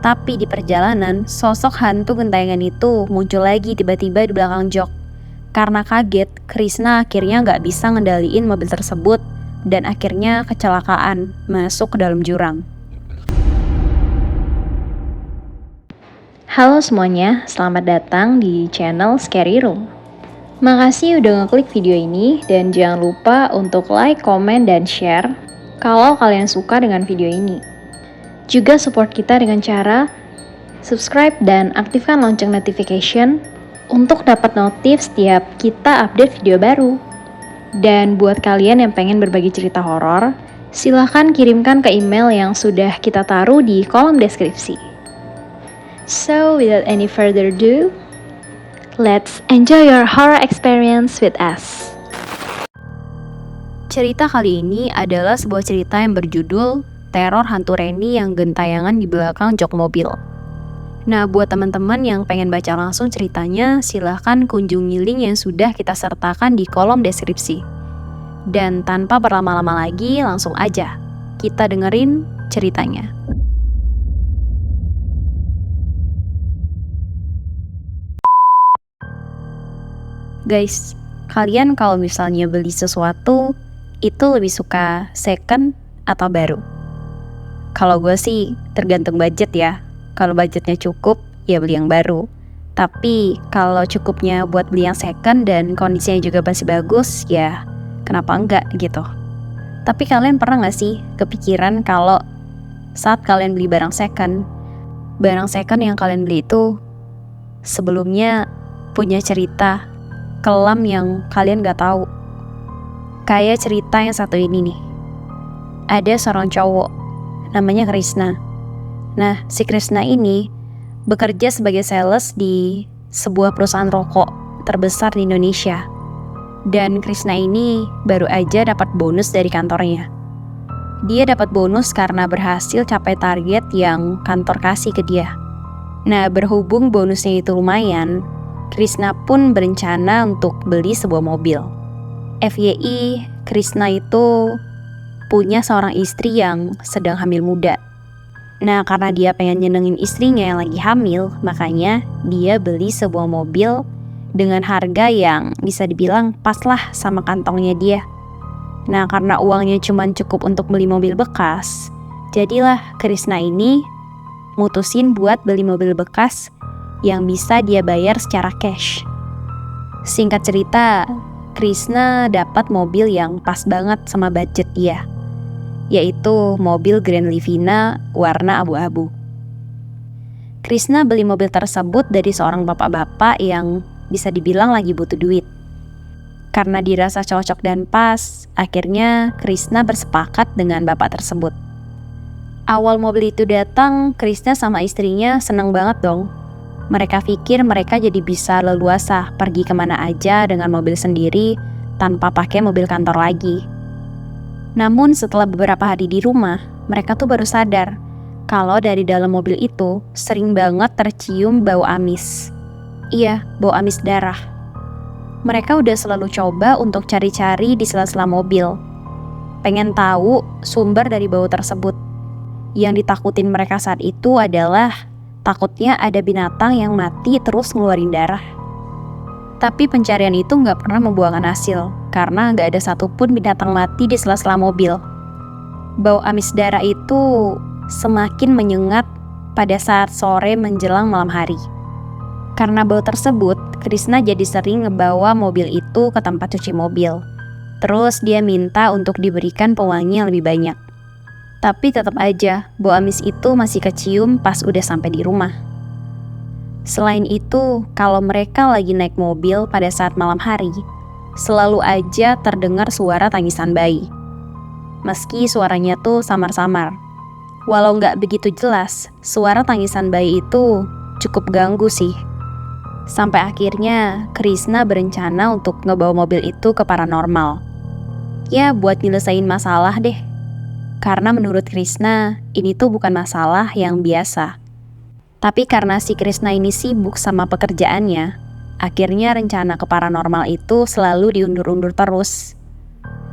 Tapi di perjalanan, sosok hantu gentayangan itu muncul lagi tiba-tiba di belakang jok. Karena kaget, Krishna akhirnya nggak bisa ngendaliin mobil tersebut dan akhirnya kecelakaan masuk ke dalam jurang. Halo semuanya, selamat datang di channel Scary Room. Makasih udah ngeklik video ini dan jangan lupa untuk like, komen, dan share kalau kalian suka dengan video ini. Juga support kita dengan cara subscribe dan aktifkan lonceng notification untuk dapat notif setiap kita update video baru. Dan buat kalian yang pengen berbagi cerita horor, silahkan kirimkan ke email yang sudah kita taruh di kolom deskripsi. So, without any further ado, let's enjoy your horror experience with us. Cerita kali ini adalah sebuah cerita yang berjudul Teror Hantu Reni yang Gentayangan di Belakang Jok Mobil. Nah, buat teman-teman yang pengen baca langsung ceritanya, silahkan kunjungi link yang sudah kita sertakan di kolom deskripsi. Dan tanpa berlama-lama lagi, langsung aja kita dengerin ceritanya. Guys, kalian kalau misalnya beli sesuatu, itu lebih suka second atau baru? Kalau gue sih tergantung budget ya. Kalau budgetnya cukup, ya beli yang baru. Tapi kalau cukupnya buat beli yang second dan kondisinya juga masih bagus, ya kenapa enggak gitu. Tapi kalian pernah gak sih kepikiran kalau saat kalian beli barang second yang kalian beli itu sebelumnya punya cerita kelam yang kalian gak tahu? Kayak cerita yang satu ini nih. Ada seorang cowok, namanya Krishna. Nah, si Krishna ini bekerja sebagai sales di sebuah perusahaan rokok terbesar di Indonesia. Dan Krishna ini baru aja dapat bonus dari kantornya. Dia dapat bonus karena berhasil capai target yang kantor kasih ke dia. Nah, berhubung bonusnya itu lumayan, Krishna pun berencana untuk beli sebuah mobil. FYI, Krishna itu punya seorang istri yang sedang hamil muda. Nah, karena dia pengen nyenengin istrinya yang lagi hamil, makanya dia beli sebuah mobil dengan harga yang bisa dibilang pas lah sama kantongnya dia. Nah, karena uangnya cuma cukup untuk beli mobil bekas, jadilah Krishna ini mutusin buat beli mobil bekas yang bisa dia bayar secara cash. Singkat cerita, Krishna dapat mobil yang pas banget sama budget dia, yaitu mobil Grand Livina warna abu-abu. Krishna beli mobil tersebut dari seorang bapak-bapak yang bisa dibilang lagi butuh duit. Karena dirasa cocok dan pas, akhirnya Krishna bersepakat dengan bapak tersebut. Awal mobil itu datang, Krishna sama istrinya seneng banget dong. Mereka pikir mereka jadi bisa leluasa pergi kemana aja dengan mobil sendiri tanpa pakai mobil kantor lagi. Namun setelah beberapa hari di rumah, mereka tuh baru sadar kalau dari dalam mobil itu sering banget tercium bau amis. Iya, bau amis darah. Mereka udah selalu coba untuk cari-cari di sela-sela mobil, pengen tahu sumber dari bau tersebut. Yang ditakutin mereka saat itu adalah takutnya ada binatang yang mati terus ngeluarin darah. Tapi pencarian itu nggak pernah membuahkan hasil, karena nggak ada satupun binatang mati di sela-sela mobil. Bau amis darah itu semakin menyengat pada saat sore menjelang malam hari. Karena bau tersebut, Krishna jadi sering ngebawa mobil itu ke tempat cuci mobil. Terus dia minta untuk diberikan pewangi yang lebih banyak. Tapi tetap aja, bau amis itu masih kecium pas udah sampai di rumah. Selain itu, kalau mereka lagi naik mobil pada saat malam hari, selalu aja terdengar suara tangisan bayi. Meski suaranya tuh samar-samar. Walau nggak begitu jelas, suara tangisan bayi itu cukup ganggu sih. Sampai akhirnya Krishna berencana untuk ngebawa mobil itu ke paranormal. Ya, buat nyelesain masalah deh. Karena menurut Krishna, ini tuh bukan masalah yang biasa. Tapi karena si Krishna ini sibuk sama pekerjaannya, akhirnya rencana ke paranormal itu selalu diundur-undur terus.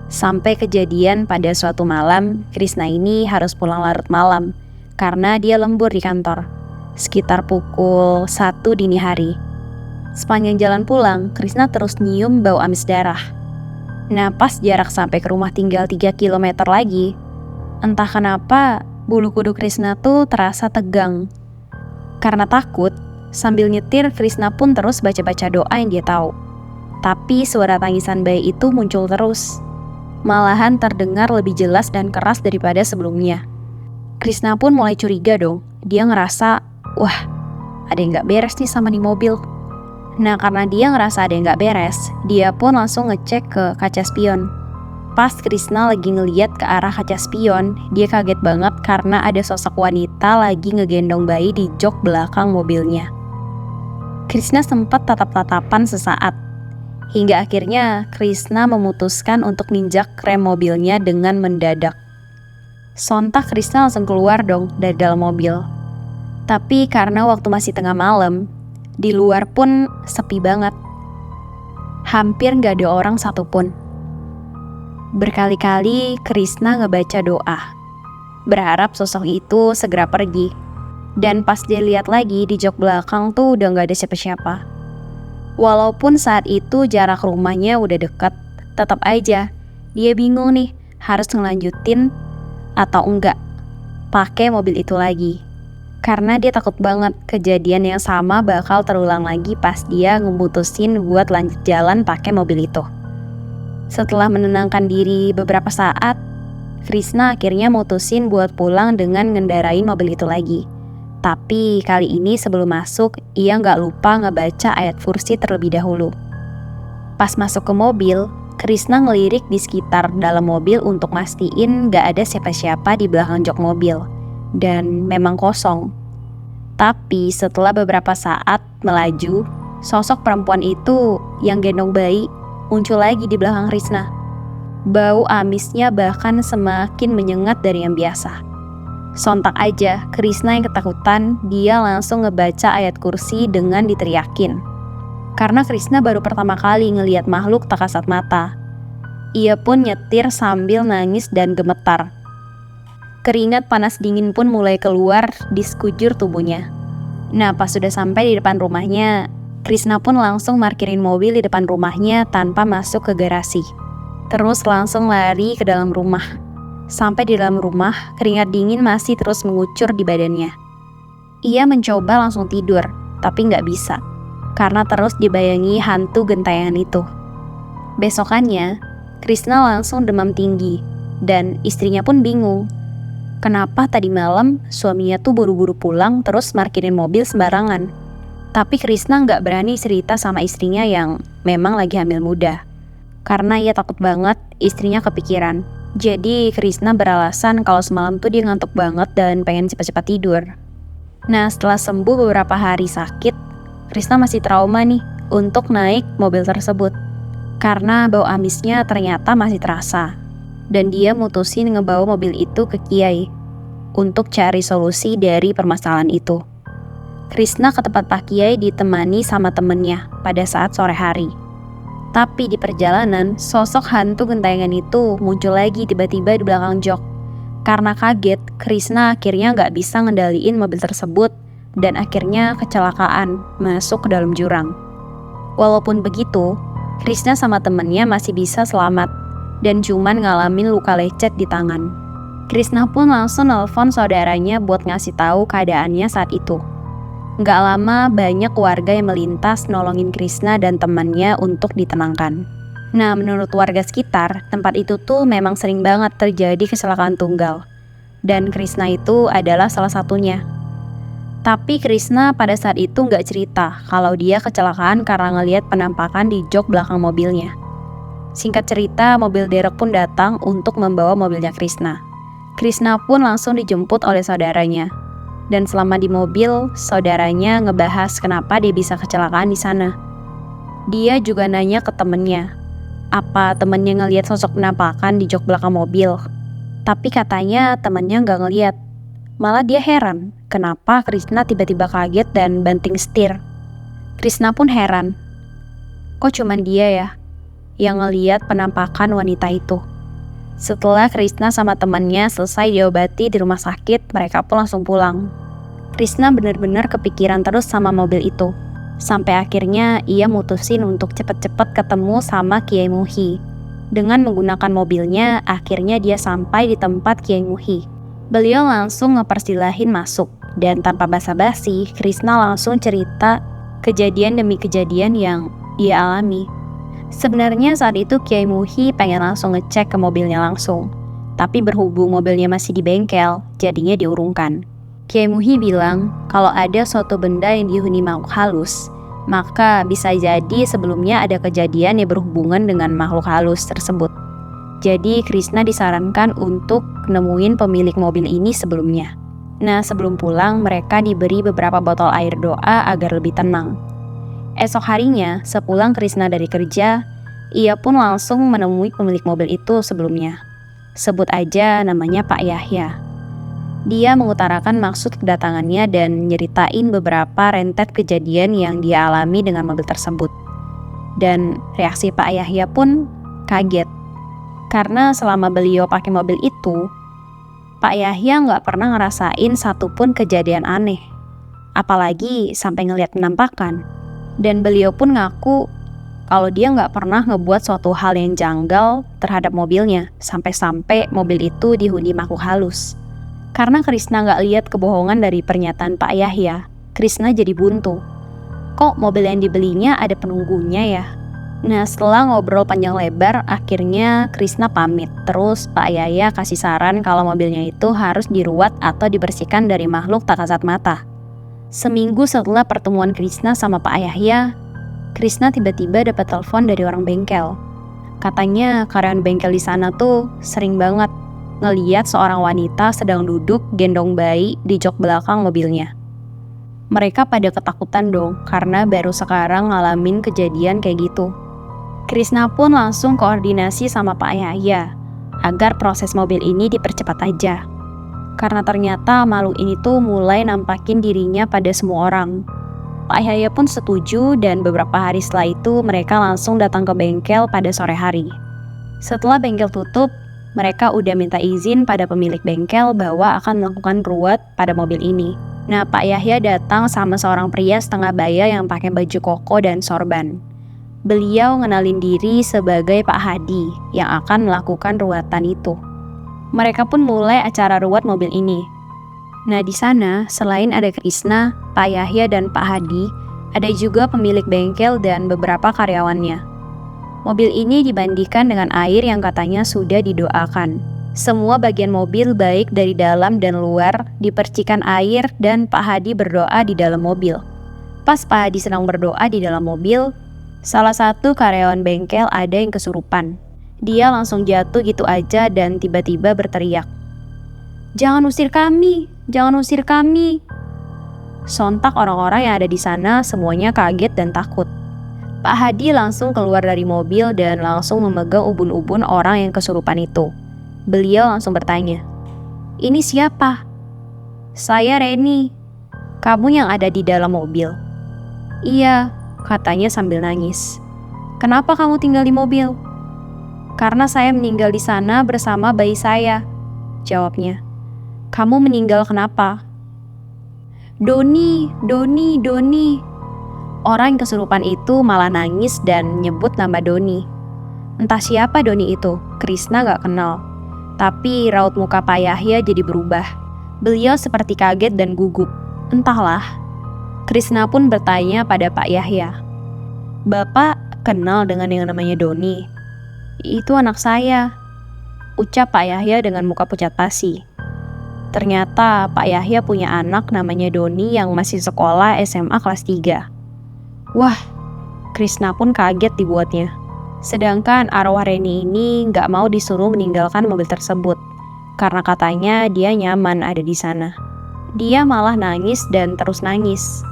Sampai kejadian pada suatu malam, Krishna ini harus pulang larut malam karena dia lembur di kantor. sekitar pukul 1 dini hari. Sepanjang jalan pulang, Krishna terus nyium bau amis darah. Nah, pas jarak sampai ke rumah tinggal 3 kilometer lagi, entah kenapa bulu kuduk Krishna tuh terasa tegang. Karena takut, sambil nyetir Krishna pun terus baca-baca doa yang dia tahu. Tapi suara tangisan bayi itu muncul terus. Malahan terdengar lebih jelas dan keras daripada sebelumnya. Krishna pun mulai curiga dong. Dia ngerasa, wah, ada yang gak beres nih sama nih mobil. Nah, karena dia ngerasa ada yang gak beres, dia pun langsung ngecek ke kaca spion. Pas Krishna lagi ngeliat ke arah kaca spion, dia kaget banget karena ada sosok wanita lagi ngegendong bayi di jok belakang mobilnya. Krishna sempat tatap-tatapan sesaat, hingga akhirnya Krishna memutuskan untuk ninjak rem mobilnya dengan mendadak. Sontak Krishna langsung keluar dong dari dalam mobil. Tapi karena waktu masih tengah malam, di luar pun sepi banget. Hampir gak ada orang satupun. Berkali-kali Krishna ngebaca doa, berharap sosok itu segera pergi. Dan pas dia lihat lagi di jok belakang tuh udah gak ada siapa-siapa. Walaupun saat itu jarak rumahnya udah deket, tetap aja dia bingung nih harus ngelanjutin atau enggak pakai mobil itu lagi. Karena dia takut banget kejadian yang sama bakal terulang lagi pas dia ngemutusin buat lanjut jalan pakai mobil itu. Setelah menenangkan diri beberapa saat, Krishna akhirnya mutusin buat pulang dengan ngendarain mobil itu lagi. Tapi kali ini sebelum masuk, ia nggak lupa ngebaca ayat kursi terlebih dahulu. Pas masuk ke mobil, Krishna ngelirik di sekitar dalam mobil untuk mastiin nggak ada siapa-siapa di belakang jok mobil. Dan memang kosong. Tapi setelah beberapa saat melaju, sosok perempuan itu yang gendong bayi muncul lagi di belakang Krishna. Bau amisnya bahkan semakin menyengat dari yang biasa. Sontak aja, Krishna yang ketakutan, dia langsung ngebaca ayat kursi dengan diteriakin. Karena Krishna baru pertama kali ngelihat makhluk tak kasat mata. Ia pun nyetir sambil nangis dan gemetar. Keringat panas dingin pun mulai keluar di sekujur tubuhnya. Nah, pas sudah sampai di depan rumahnya, Krishna pun langsung parkirin mobil di depan rumahnya tanpa masuk ke garasi. Terus langsung lari ke dalam rumah. Sampai di dalam rumah, keringat dingin masih terus mengucur di badannya. Ia mencoba langsung tidur, tapi nggak bisa. Karena terus dibayangi hantu gentayangan itu. Besokannya, Krishna langsung demam tinggi. Dan istrinya pun bingung. Kenapa tadi malam suaminya tuh buru-buru pulang terus parkirin mobil sembarangan. Tapi Krishna nggak berani cerita sama istrinya yang memang lagi hamil muda. Karena ia takut banget istrinya kepikiran. Jadi Krishna beralasan kalau semalam tuh dia ngantuk banget dan pengen cepat-cepat tidur. Nah, setelah sembuh beberapa hari sakit, Krishna masih trauma nih untuk naik mobil tersebut. Karena bau amisnya ternyata masih terasa. Dan dia mutusin ngebawa mobil itu ke Kiai untuk cari solusi dari permasalahan itu. Krishna ke tempat Pak Kiai ditemani sama temennya pada saat sore hari. Tapi di perjalanan, sosok hantu gentayangan itu muncul lagi tiba-tiba di belakang jok. Karena kaget, Krishna akhirnya gak bisa ngendaliin mobil tersebut dan akhirnya kecelakaan masuk ke dalam jurang. Walaupun begitu, Krishna sama temennya masih bisa selamat dan cuman ngalamin luka lecet di tangan. Krishna pun langsung nelpon saudaranya buat ngasih tahu keadaannya saat itu. Nggak lama banyak warga yang melintas nolongin Krishna dan temannya untuk ditenangkan. Nah, menurut warga sekitar, tempat itu tuh memang sering banget terjadi kecelakaan tunggal. Dan Krishna itu adalah salah satunya. Tapi Krishna pada saat itu nggak cerita kalau dia kecelakaan karena ngelihat penampakan di jok belakang mobilnya. Singkat cerita, mobil derek pun datang untuk membawa mobilnya Krishna. Krishna pun langsung dijemput oleh saudaranya. Dan selama di mobil, saudaranya ngebahas kenapa dia bisa kecelakaan di sana. Dia juga nanya ke temennya, apa temennya ngelihat sosok penampakan di jok belakang mobil. Tapi katanya temennya nggak ngelihat. Malah dia heran, kenapa Krishna tiba-tiba kaget dan banting setir. Krishna pun heran, kok cuman dia ya yang ngeliat penampakan wanita itu. Setelah Krishna sama temannya selesai diobati di rumah sakit, mereka pun langsung pulang. Krishna benar-benar kepikiran terus sama mobil itu. Sampai akhirnya ia mutusin untuk cepet-cepet ketemu sama Kiai Muhi. Dengan menggunakan mobilnya, akhirnya dia sampai di tempat Kiai Muhi. Beliau langsung ngepersilahin masuk. Dan tanpa basa-basi, Krishna langsung cerita kejadian demi kejadian yang dia alami. Sebenarnya saat itu Kiai Muhi pengen langsung ngecek ke mobilnya langsung. Tapi berhubung mobilnya masih di bengkel, jadinya diurungkan. Kiai Muhi bilang kalau ada suatu benda yang dihuni makhluk halus, maka bisa jadi sebelumnya ada kejadian yang berhubungan dengan makhluk halus tersebut. Jadi Krishna disarankan untuk nemuin pemilik mobil ini sebelumnya. Nah, sebelum pulang mereka diberi beberapa botol air doa agar lebih tenang. Esok harinya, sepulang Krishna dari kerja, ia pun langsung menemui pemilik mobil itu sebelumnya. Sebut aja namanya Pak Yahya. Dia mengutarakan maksud kedatangannya dan nyeritain beberapa rentet kejadian yang dia alami dengan mobil tersebut. Dan reaksi Pak Yahya pun kaget. Karena selama beliau pakai mobil itu, Pak Yahya nggak pernah ngerasain satupun kejadian aneh. Apalagi sampai ngelihat penampakan. Dan beliau pun ngaku kalau dia nggak pernah ngebuat suatu hal yang janggal terhadap mobilnya. Sampai-sampai mobil itu dihuni makhluk halus. Karena Krishna nggak lihat kebohongan dari pernyataan Pak Yahya, Krishna jadi buntu. Kok mobil yang dibelinya ada penunggunya ya? Nah, setelah ngobrol panjang lebar, akhirnya Krishna pamit. Terus Pak Yahya kasih saran kalau mobilnya itu harus diruat atau dibersihkan dari makhluk tak kasat mata. Seminggu setelah pertemuan Krishna sama Pak Yahya, Krishna tiba-tiba dapat telepon dari orang bengkel. Katanya karyawan bengkel di sana tuh sering banget ngeliat seorang wanita sedang duduk gendong bayi di jok belakang mobilnya. Mereka pada ketakutan dong karena baru sekarang ngalamin kejadian kayak gitu. Krishna pun langsung koordinasi sama Pak Yahya agar proses mobil ini dipercepat aja. Karena ternyata makhluk ini tuh mulai nampakin dirinya pada semua orang. Pak Yahya pun setuju dan beberapa hari setelah itu mereka langsung datang ke bengkel pada sore hari. Setelah bengkel tutup, mereka udah minta izin pada pemilik bengkel bahwa akan melakukan ruwet pada mobil ini. Nah, Pak Yahya datang sama seorang pria setengah baya yang pakai baju koko dan sorban. Beliau ngenalin diri sebagai Pak Hadi yang akan melakukan ruwetan itu. Mereka pun mulai acara ruwet mobil ini. Nah, di sana selain ada Krishna, Pak Yahya dan Pak Hadi, ada juga pemilik bengkel dan beberapa karyawannya. Mobil ini dibandingkan dengan air yang katanya sudah didoakan. Semua bagian mobil baik dari dalam dan luar dipercikan air dan Pak Hadi berdoa di dalam mobil. Pas Pak Hadi sedang berdoa di dalam mobil, salah satu karyawan bengkel ada yang kesurupan. Dia langsung jatuh gitu aja dan tiba-tiba berteriak, "Jangan usir kami, jangan usir kami." Sontak orang-orang yang ada di sana semuanya kaget dan takut. Pak Hadi langsung keluar dari mobil dan langsung memegang ubun-ubun orang yang kesurupan itu. Beliau langsung bertanya, "Ini siapa?" "Saya Reni." "Kamu yang ada di dalam mobil?" "Iya," katanya sambil nangis. "Kenapa kamu tinggal di mobil?" "Karena saya meninggal di sana bersama bayi saya," jawabnya. "Kamu meninggal kenapa?" "Doni, Doni, Doni." Orang yang kesurupan itu malah nangis dan nyebut nama Doni. Entah siapa Doni itu, Krishna gak kenal. Tapi raut muka Pak Yahya jadi berubah. Beliau seperti kaget dan gugup. Entahlah. Krishna pun bertanya pada Pak Yahya, "Bapak kenal dengan yang namanya Doni?" "Itu anak saya," ucap Pak Yahya dengan muka pucat pasi. Ternyata Pak Yahya punya anak namanya Doni yang masih sekolah SMA kelas 3. Wah, Krishna pun kaget dibuatnya. Sedangkan arwah Reni ini gak mau disuruh meninggalkan mobil tersebut karena katanya dia nyaman ada di sana. Dia malah nangis dan terus nangis.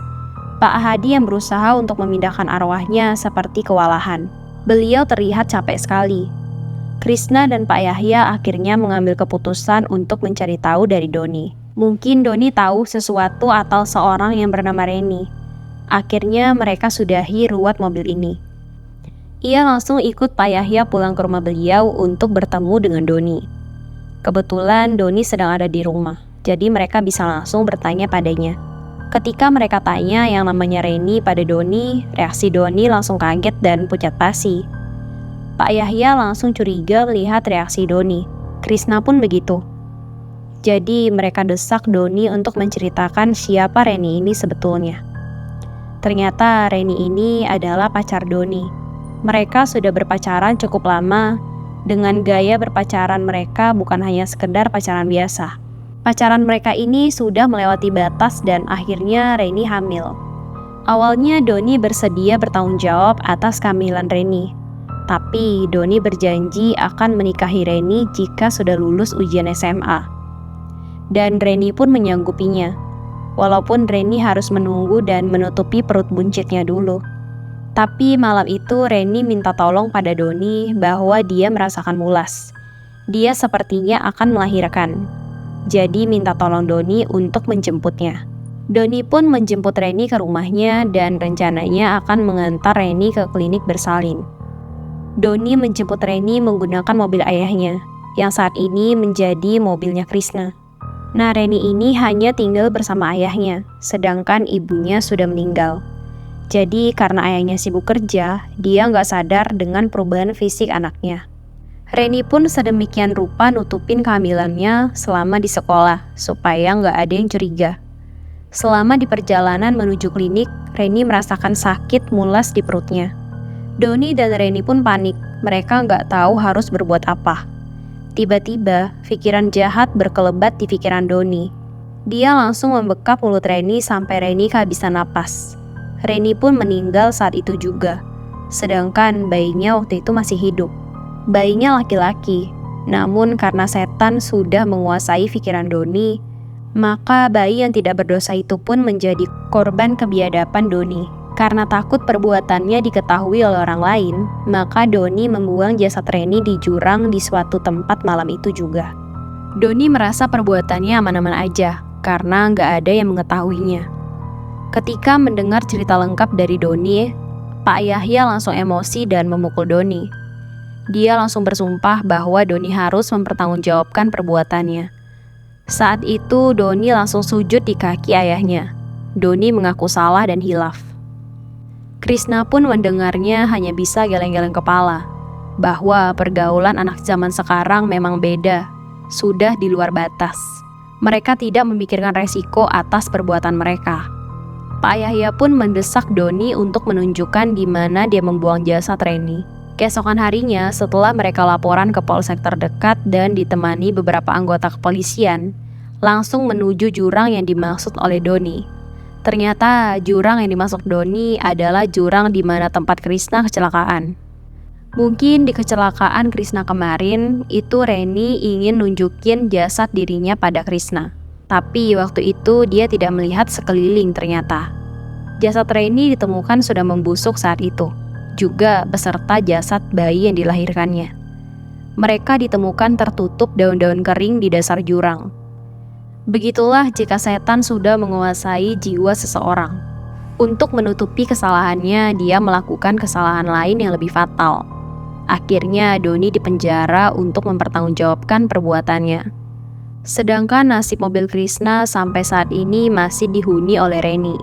Pak Hadi yang berusaha untuk memindahkan arwahnya seperti kewalahan. Beliau terlihat capek sekali. Krishna dan Pak Yahya akhirnya mengambil keputusan untuk mencari tahu dari Doni. Mungkin Doni tahu sesuatu atau seorang yang bernama Reni. Akhirnya mereka sudahi ruwet mobil ini. Ia langsung ikut Pak Yahya pulang ke rumah beliau untuk bertemu dengan Doni. Kebetulan Doni sedang ada di rumah, jadi mereka bisa langsung bertanya padanya. Ketika mereka tanya yang namanya Reni pada Doni, reaksi Doni langsung kaget dan pucat pasi. Pak Yahya langsung curiga melihat reaksi Doni. Krisna pun begitu. Jadi mereka desak Doni untuk menceritakan siapa Reni ini sebetulnya. Ternyata Reni ini adalah pacar Doni. Mereka sudah berpacaran cukup lama. Dengan gaya berpacaran mereka bukan hanya sekedar pacaran biasa. Pacaran mereka ini sudah melewati batas dan akhirnya Reni hamil. Awalnya Doni bersedia bertanggung jawab atas kehamilan Reni. Tapi Doni berjanji akan menikahi Reni jika sudah lulus ujian SMA. Dan Reni pun menyanggupinya. Walaupun Reni harus menunggu dan menutupi perut buncitnya dulu. Tapi malam itu Reni minta tolong pada Doni bahwa dia merasakan mulas. Dia sepertinya akan melahirkan. Jadi minta tolong Doni untuk menjemputnya. Doni pun menjemput Reni ke rumahnya dan rencananya akan mengantar Reni ke klinik bersalin. Doni menjemput Reni menggunakan mobil ayahnya, yang saat ini menjadi mobilnya Krisna. Nah, Reni ini hanya tinggal bersama ayahnya, sedangkan ibunya sudah meninggal. Jadi karena ayahnya sibuk kerja, dia nggak sadar dengan perubahan fisik anaknya. Reni pun sedemikian rupa nutupin kehamilannya selama di sekolah, supaya nggak ada yang curiga. Selama di perjalanan menuju klinik, Reni merasakan sakit mulas di perutnya. Doni dan Reni pun panik, mereka nggak tahu harus berbuat apa. Tiba-tiba, pikiran jahat berkelebat di pikiran Doni. Dia langsung membekap mulut Reni sampai Reni kehabisan napas. Reni pun meninggal saat itu juga, sedangkan bayinya waktu itu masih hidup. Bayinya laki-laki, namun karena setan sudah menguasai pikiran Doni, maka bayi yang tidak berdosa itu pun menjadi korban kebiadaban Doni. Karena takut perbuatannya diketahui oleh orang lain, maka Doni membuang jasad Reni di jurang di suatu tempat malam itu juga. Doni merasa perbuatannya aman-aman aja, karena nggak ada yang mengetahuinya. Ketika mendengar cerita lengkap dari Doni, Pak Yahya langsung emosi dan memukul Doni. Dia langsung bersumpah bahwa Doni harus mempertanggungjawabkan perbuatannya. Saat itu Doni langsung sujud di kaki ayahnya. Doni mengaku salah dan hilaf. Krisna pun mendengarnya hanya bisa geleng-geleng kepala, bahwa pergaulan anak zaman sekarang memang beda, sudah di luar batas. Mereka tidak memikirkan resiko atas perbuatan mereka. Pak Yahya pun mendesak Doni untuk menunjukkan di mana dia membuang jasad Reni. Keesokan harinya, setelah mereka laporan ke polsek terdekat dan ditemani beberapa anggota kepolisian, langsung menuju jurang yang dimaksud oleh Doni. Ternyata jurang yang dimaksud Doni adalah jurang di mana tempat Krisna kecelakaan. Mungkin di kecelakaan Krisna kemarin, itu Reni ingin nunjukin jasad dirinya pada Krisna. Tapi waktu itu dia tidak melihat sekeliling ternyata. Jasad Reni ditemukan sudah membusuk saat itu, juga beserta jasad bayi yang dilahirkannya. Mereka ditemukan tertutup daun-daun kering di dasar jurang. Begitulah jika setan sudah menguasai jiwa seseorang. Untuk menutupi kesalahannya, dia melakukan kesalahan lain yang lebih fatal. Akhirnya Doni dipenjara untuk mempertanggungjawabkan perbuatannya. Sedangkan nasib mobil Krisna sampai saat ini masih dihuni oleh Reni.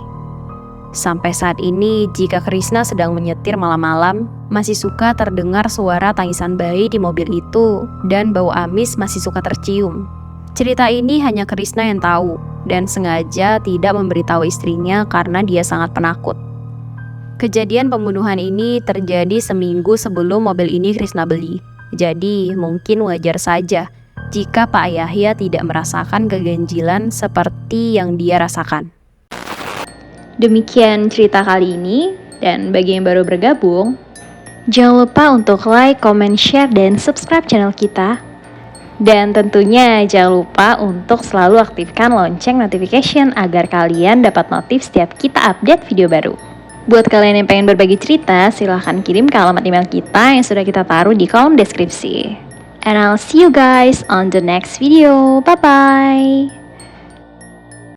Sampai saat ini, jika Krisna sedang menyetir malam-malam, masih suka terdengar suara tangisan bayi di mobil itu dan bau amis masih suka tercium. Cerita ini hanya Krisna yang tahu dan sengaja tidak memberitahu istrinya karena dia sangat penakut. Kejadian pembunuhan ini terjadi seminggu sebelum mobil ini Krisna beli. Jadi mungkin wajar saja jika Pak Yahya tidak merasakan keganjilan seperti yang dia rasakan. Demikian cerita kali ini, dan bagi yang baru bergabung, jangan lupa untuk like, comment, share, dan subscribe channel kita. Dan tentunya jangan lupa untuk selalu aktifkan lonceng notification agar kalian dapat notif setiap kita update video baru. Buat kalian yang pengen berbagi cerita, silahkan kirim ke alamat email kita yang sudah kita taruh di kolom deskripsi. And I'll see you guys on the next video. Bye-bye!